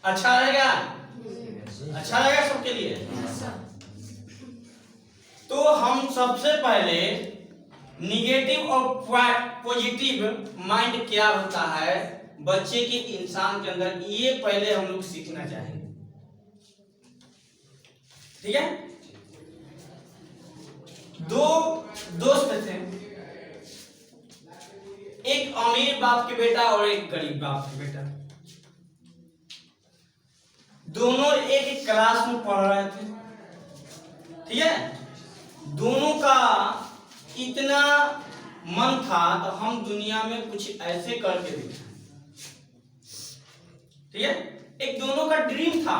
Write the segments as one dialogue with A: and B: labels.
A: अच्छा रहेगा? अच्छा रहेगा सबके लिए? तो हम सबसे पहले निगेटिव और पॉजिटिव माइंड क्या होता है बच्चे के इंसान के अंदर, ये पहले हम लोग सीखना चाहेंगे। ठीक है? दो दोस्त थे, एक अमीर बाप के बेटा और एक गरीब बाप के बेटा। दोनों एक क्लास में पढ़ रहे थे। ठीक है? दोनों का इतना मन था तो हम दुनिया में कुछ ऐसे करके दिखाएं। ठीक है? एक दोनों का ड्रीम था।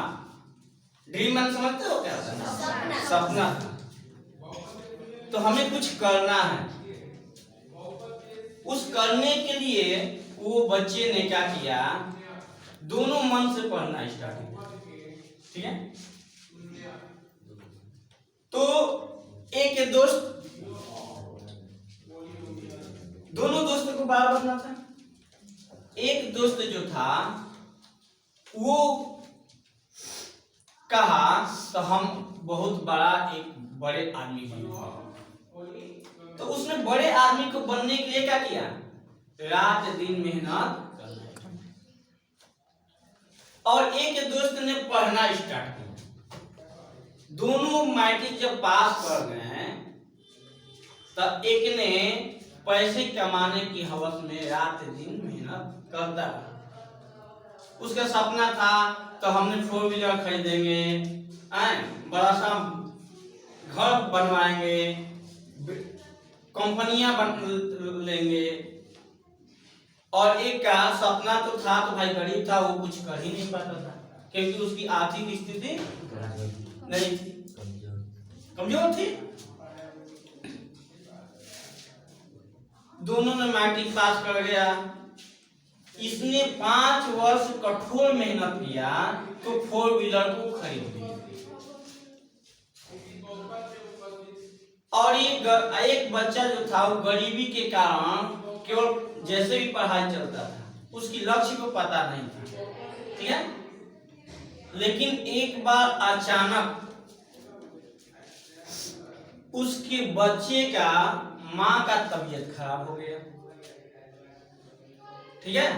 A: ड्रीम man समझते हो क्या होता है? सपना था। तो हमें कुछ करना है। उस करने के लिए वो बच्चे ने क्या किया, दोनों मन से पढ़ना स्टार्ट किया। ठीक है? तो एक दोस्त, दोनों दोस्तों को बार बनना था। एक दोस्त जो था वो कहा तो हम बहुत बड़ा एक बड़े आदमी बनूंगा। तो उसने बड़े आदमी को बनने के लिए क्या किया, रात दिन मेहनत करना। और एक दोस्त ने पढ़ना स्टार्ट किया। दोनों मैट्रिक जब पास कर गए तब एक ने पैसे कमाने की हवस में रात दिन मेहनत करता रहा। उसका सपना था तो हमने 4 व्हीलर खरीदेंगे, बड़ा सा घर बनवाएंगे, कंपनियां बन लेंगे। और एक का सपना तो था, तो भाई गरीब था, वो कुछ कर ही नहीं पाता था क्योंकि उसकी आर्थिक स्थिति नहीं थी, कमजोर थी। दोनों ने मैट्रिक पास कर गया। इसने 5 वर्ष कठोर मेहनत किया तो 4 व्हीलर को खरीद लिया। और एक बच्चा जो था वो गरीबी के कारण केवल जैसे भी पढ़ाई चलता था, उसकी लक्ष्य को पता नहीं था। ठीक है? लेकिन एक बार अचानक उसके बच्चे का माँ का तबीयत खराब हो गया। ठीक है?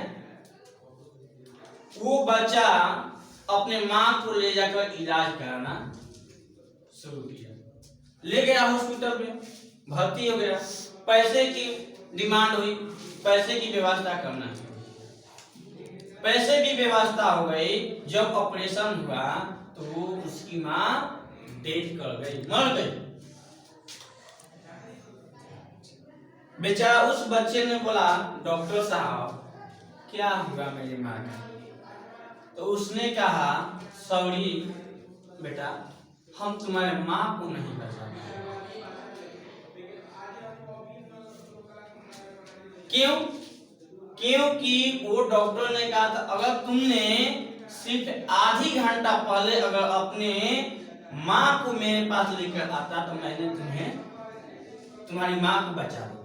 A: वो बच्चा अपने माँ को ले जाकर इलाज कराना शुरू किया। ले गया हॉस्पिटल में, भर्ती हो गया। पैसे की डिमांड हुई, पैसे की व्यवस्था करना। पैसे की व्यवस्था हो गई। जब ऑपरेशन हुआ तो उसकी माँ डेथ कर गई, मर गई। बेचारा उस बच्चे ने बोला, डॉक्टर साहब क्या हुआ मेरी माँ का? तो उसने कहा, सॉरी बेटा, हम तुम्हारे माँ को नहीं बचा पाए। क्यों? क्योंकि वो डॉक्टर ने कहा था अगर तुमने सिर्फ आधी घंटा पहले अगर अपने माँ को मेरे पास लेकर आता तो मैंने तुम्हारी माँ को बचा देता।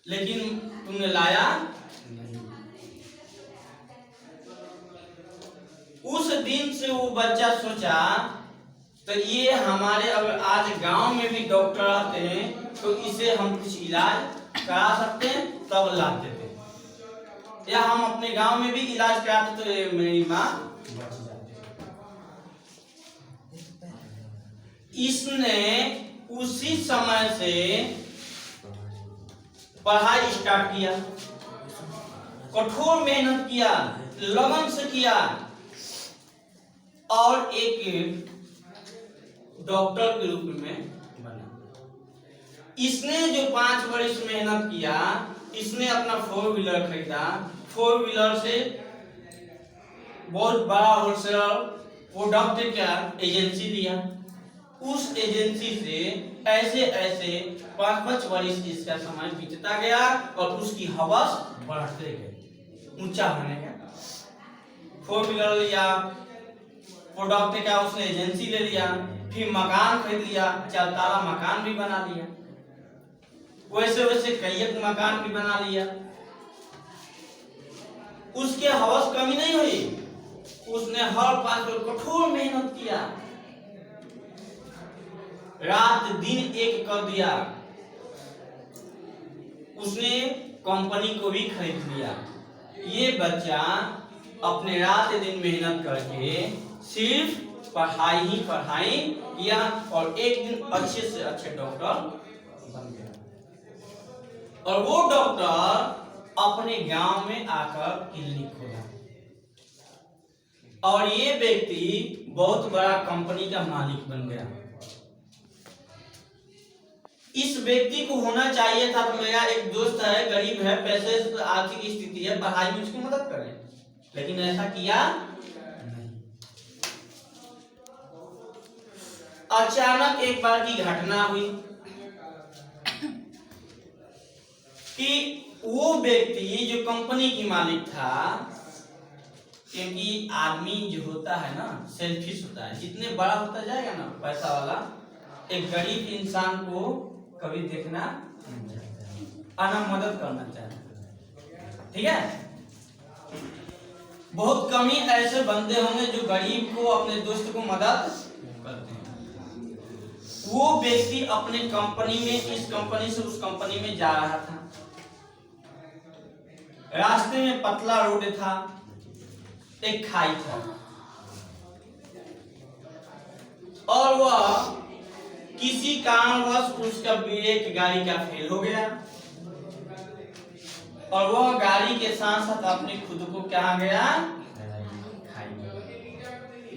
A: लेकिन तुमने लाया नहीं। उस दिन से वो बच्चा सोचा तो ये हमारे अगर आज गांव में भी डॉक्टर आते हैं तो इसे हम कुछ इलाज करा सकते हैं, तब लाते थे। या हम अपने गांव में भी इलाज कराते तो मेरी माँ बच जाती। इसने उसी समय से पढ़ाई स्टार्ट किया, कठोर मेहनत किया, लगन से किया और एक डॉक्टर के रूप में बना। इसने जो 5 वर्ष मेहनत किया, इसने अपना 4 व्हीलर खरीदा। 4 व्हीलर से बहुत बड़ा होलसेलर प्रोडक्ट क्या एजेंसी लिया। उस एजेंसी से ऐसे ऐसे 5 वर्ष इसका समय बीतता गया और उसकी हवस बढ़ते गई, ऊंचा होने का। 4 व्हीलर लिया, प्रोडक्ट का उसने एजेंसी ले लिया, फिर मकान खरीद लिया, 4 ताला मकान भी बना लिया। वैसे वैसे कई एक मकान भी बना लिया। उसके हवस कमी नहीं हुई, उसने हर 5 वर्ष कठोर मेहनत किया, रात दिन एक कर दिया, उसने कंपनी को भी खरीद लिया। ये बच्चा अपने रात दिन मेहनत करके सिर्फ पढ़ाई ही पढ़ाई किया और एक दिन अच्छे से अच्छे डॉक्टर बन गया। और वो डॉक्टर अपने गांव में आकर क्लिनिक खोला और ये व्यक्ति बहुत बड़ा कंपनी का मालिक बन गया। इस व्यक्ति को होना चाहिए था तो मेरा एक दोस्त है, गरीब है, पैसे आर्थिक स्थिति है, पढ़ाई में उसकी मदद करें, लेकिन ऐसा किया नहीं। अचानक एक बार की घटना हुई कि वो व्यक्ति जो कंपनी की मालिक था, क्योंकि आदमी जो होता है ना सेल्फिश होता है, जितने बड़ा होता जाएगा ना पैसा वाला, एक गरीब इंसान को कभी देखना आना मदद करना चाहिए, ठीक है। बहुत कम ही ऐसे बंदे होंगे जो गरीब को अपने दोस्त को मदद करते हैं। वो व्यक्ति अपने कंपनी में, इस कंपनी से उस कंपनी में जा रहा था, रास्ते में पतला रोड था, एक खाई था और वह किसी कारणवश उसका ब्रेक गाड़ी का फेल हो गया और वह गाड़ी के साथ साथ अपने खुद को क्या गया,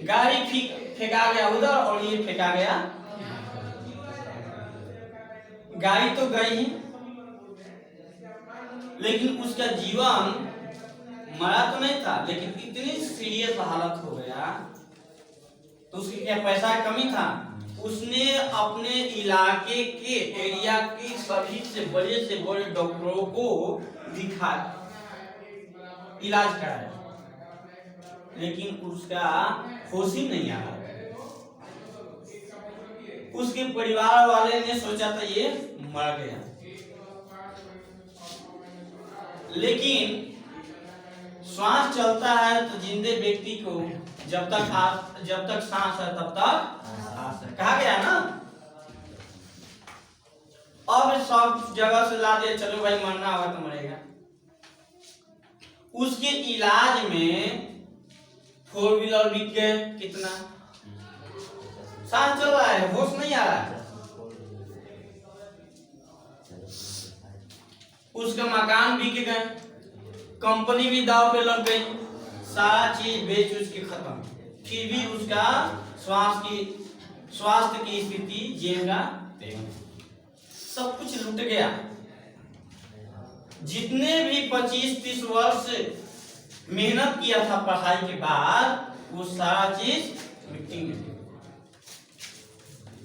A: गाड़ी फेंका गया उधर और ये फेंका गया। गाड़ी तो गई ही, लेकिन उसका जीवन मरा तो नहीं था, लेकिन इतनी सीरियस हालत हो गया तो उसकी क्या पैसा की कमी था, उसने अपने इलाके के एरिया के सभी से बड़े डॉक्टरों को दिखाया, इलाज कराया, लेकिन उसका होश ही नहीं आ रहा। उसके परिवार वाले ने सोचा था ये मर गया, लेकिन श्वास चलता है तो जिंदे व्यक्ति को जब तक सांस है तब तक कहा गया ना। अब सब जगह से ला दिया, चलो भाई मरना होगा तो मरेगा। उसके इलाज में 4 व्हीलर बिक गए, कितना सांस चल रहा है, होश नहीं आ रहा है। उसका मकान बिक गए, कंपनी भी दाव पे लग गई, सारा चीज बेच उसके खत्म, फिर भी उसका स्वास्थ्य की स्थिति जेगा, सब कुछ लूट गया। जितने भी 25-30 वर्ष मेहनत किया था पढ़ाई के बाद, वो सारा चीज मिट्टी में।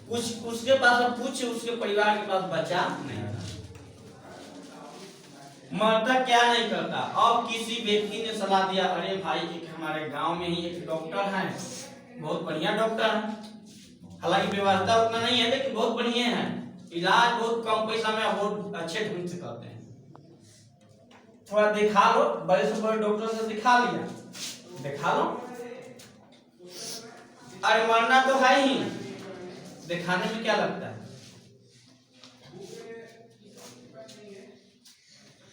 A: कुछ उसके पास कुछ उसके परिवार के पास बचा नहीं, मरता क्या नहीं करता। अब किसी व्यक्ति ने सलाह दिया, अरे भाई एक हमारे गांव में ही एक डॉक्टर है, बहुत बढ़िया डॉक्टर है, हालांकि व्यवस्था उतना नहीं है लेकिन बहुत बढ़िया है, इलाज बहुत कम पैसा में बहुत अच्छे ढंग से करते हैं, थोड़ा दिखा लो। बड़े से बड़े डॉक्टर से दिखा लिया, दिखा लो। अरे मरना तो है ही, दिखाने में क्या लगता है।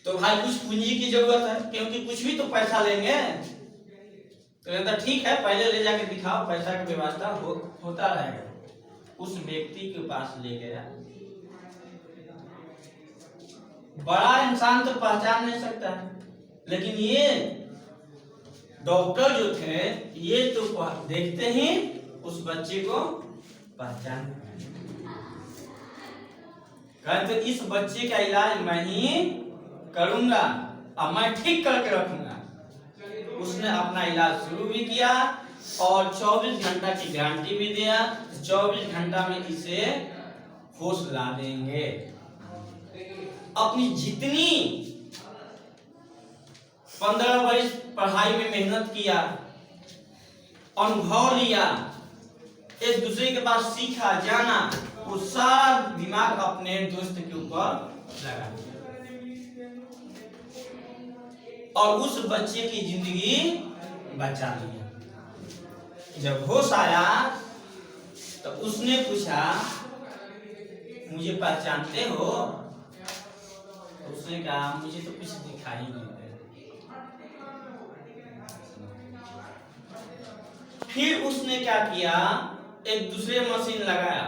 A: तो भाई कुछ पूंजी की जरूरत है, क्योंकि कुछ भी तो पैसा लेंगे, तो ठीक है पहले ले जाके दिखाओ, पैसा की व्यवस्था होता रहेगा। उस व्यक्ति के पास ले गया, बड़ा इंसान तो पहचान नहीं सकता है, लेकिन ये डॉक्टर जो थे ये तो देखते ही उस बच्चे को पहचान, कहे तो इस बच्चे का इलाज मैं ही करूंगा और मैं ठीक करके रखूंगा। उसने अपना इलाज शुरू भी किया और 24 घंटा की गारंटी भी दिया, 24 घंटा में इसे होश ला देंगे। अपनी जितनी 15 वर्ष पढ़ाई में मेहनत किया, अनुभव लिया, एक दूसरे के पास सीखा जाना, वो सारा दिमाग अपने दोस्त के ऊपर लगा दिया। और उस बच्चे की जिंदगी बचा लिया। जब होश आया तो उसने पूछा, मुझे पहचानते हो? तो उसने कहा, मुझे तो कुछ दिखाई नहीं दे। फिर उसने क्या किया, एक दूसरे मशीन लगाया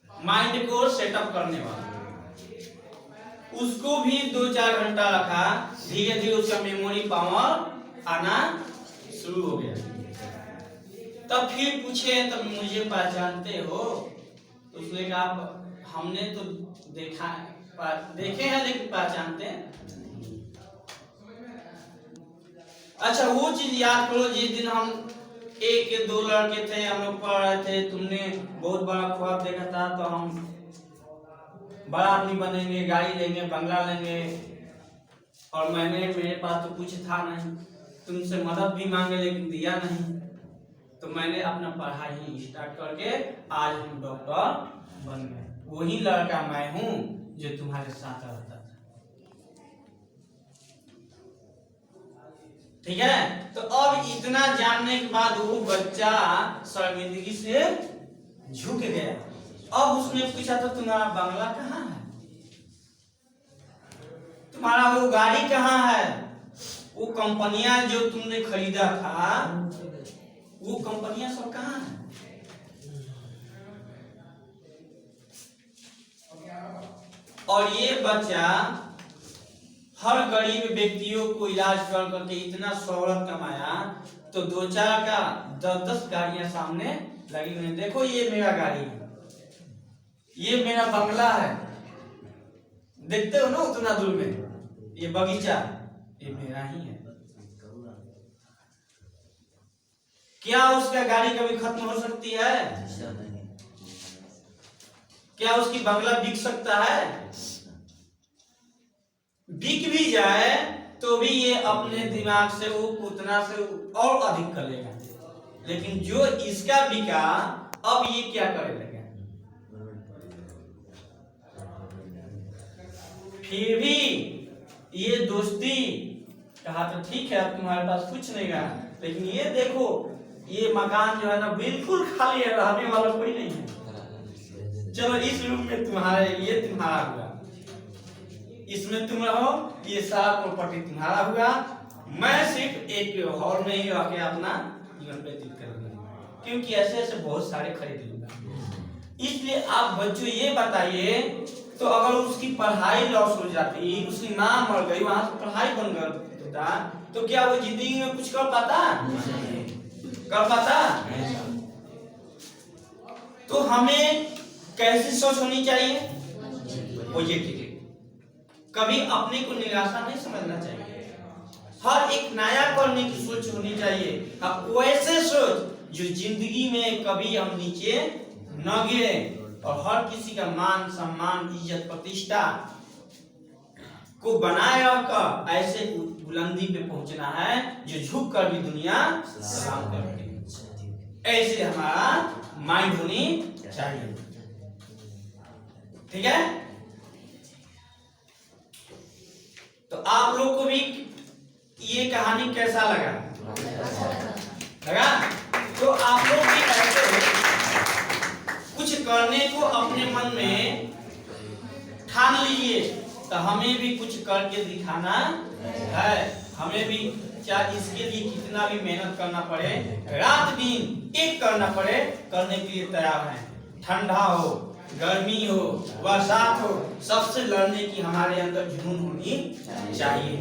A: माइंड को सेटअप करने वाला, उसको भी 2-4 घंटा रखा। धीरे धीरे उसका मेमोरी पावर आना शुरू हो गया। तब फिर पूछे, तब मुझे पहचानते हो? उसने कहा, हमने तो देखे हैं लेकिन पहचानते हैं। अच्छा, वो चीज याद करो जिस दिन हम 1 या 2 लड़के थे, हम लोग पढ़ रहे थे, तुमने बहुत बड़ा ख्वाब देखा था तो हम बड़ा आदमी बनेंगे, गाड़ी लेंगे, बंगला लेंगे, और मेरे पास तो कुछ था नहीं, तुमसे मदद भी मांगे लेकिन दिया नहीं, तो मैंने अपना पढ़ाई स्टार्ट करके आज हम डॉक्टर बन गए। वही लड़का मैं हूँ जो तुम्हारे साथ रहता था। ठीक है, तो अब इतना जानने के बाद वो बच्चा शर्मिंदगी से झुक गया। अब उसने पूछा, तो तुम्हारा बंगला कहाँ है? तुम्हारा वो गाड़ी कहाँ है? वो कंपनियां जो तुमने खरीदा था, वो कंपनियां सब कहाँ है? और ये बच्चा हर गरीब व्यक्तियों को इलाज कर करके इतना शोहरत कमाया, तो 2-4 का 10-10 गाड़ियां सामने लगी हुई। देखो, ये मेरा गाड़ी है, ये मेरा बंगला है, देखते हो ना उतना दूर में, ये बगीचा ये मेरा ही है। क्या उसका गाड़ी कभी खत्म हो सकती है? क्या उसकी बंगला बिक सकता है? बिक भी जाए तो भी ये अपने दिमाग से वो उतना से और अधिक कर लेगा, लेकिन जो इसका बिका, अब ये क्या करेगा? फिर भी ये दोस्ती कहा, तो ठीक है, अब तुम्हारे पास कुछ नहीं रहा, लेकिन ये देखो, ये मकान जो है ना बिल्कुल खाली है, रहने वाला कोई नहीं है। चलो, इस रूम में ये तुम्हारा हुआ, इसमें तुम रहो, ये सारा प्रॉपर्टी तुम्हारा हुआ, मैं सिर्फ एक हॉल में ही रह के अपना जीवन व्यतीत करूंगा, क्योंकि ऐसे ऐसे बहुत सारे खरीद लूंगा। इसलिए आप बच्चों ये बताइए, तो अगर उसकी पढ़ाई लॉस हो जाती, उसकी माँ मर गई, वहां से पढ़ाई बन गया, तो क्या वो जिंदगी में कुछ कर पाता? कर पाता? तो हमें कैसी सोच होनी चाहिए? पॉजिटिव। कभी अपने को निराशा नहीं समझना चाहिए, हर एक नया करने की सोच होनी चाहिए। अब वैसे सोच जो जिंदगी में कभी हम नीचे न गिरे, और हर किसी का मान सम्मान इज्जत प्रतिष्ठा को बनाए रखकर ऐसे बुलंदी पे पहुंचना है जो झुक कर भी दुनिया सलाम करती है। ऐसे हमारा माइंड होनी चाहिए। ठीक है, तो आप लोग को भी ये कहानी कैसा लगा? तो आप लोग भी ऐसे कुछ करने को अपने मन में ठान लीजिए, तो हमें भी कुछ करके दिखाना है। हमें भी चाहे इसके लिए कितना भी मेहनत करना पड़े, रात दिन एक करना पड़े, करने के लिए तैयार हैं। ठंडा हो, गर्मी हो, बरसात हो, सबसे लड़ने की हमारे अंदर जुनून होनी चाहिए,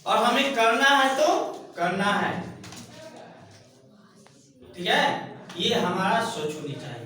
A: और हमें करना है तो करना है। ठीक है, ये हमारा सोच होनी चाहिए।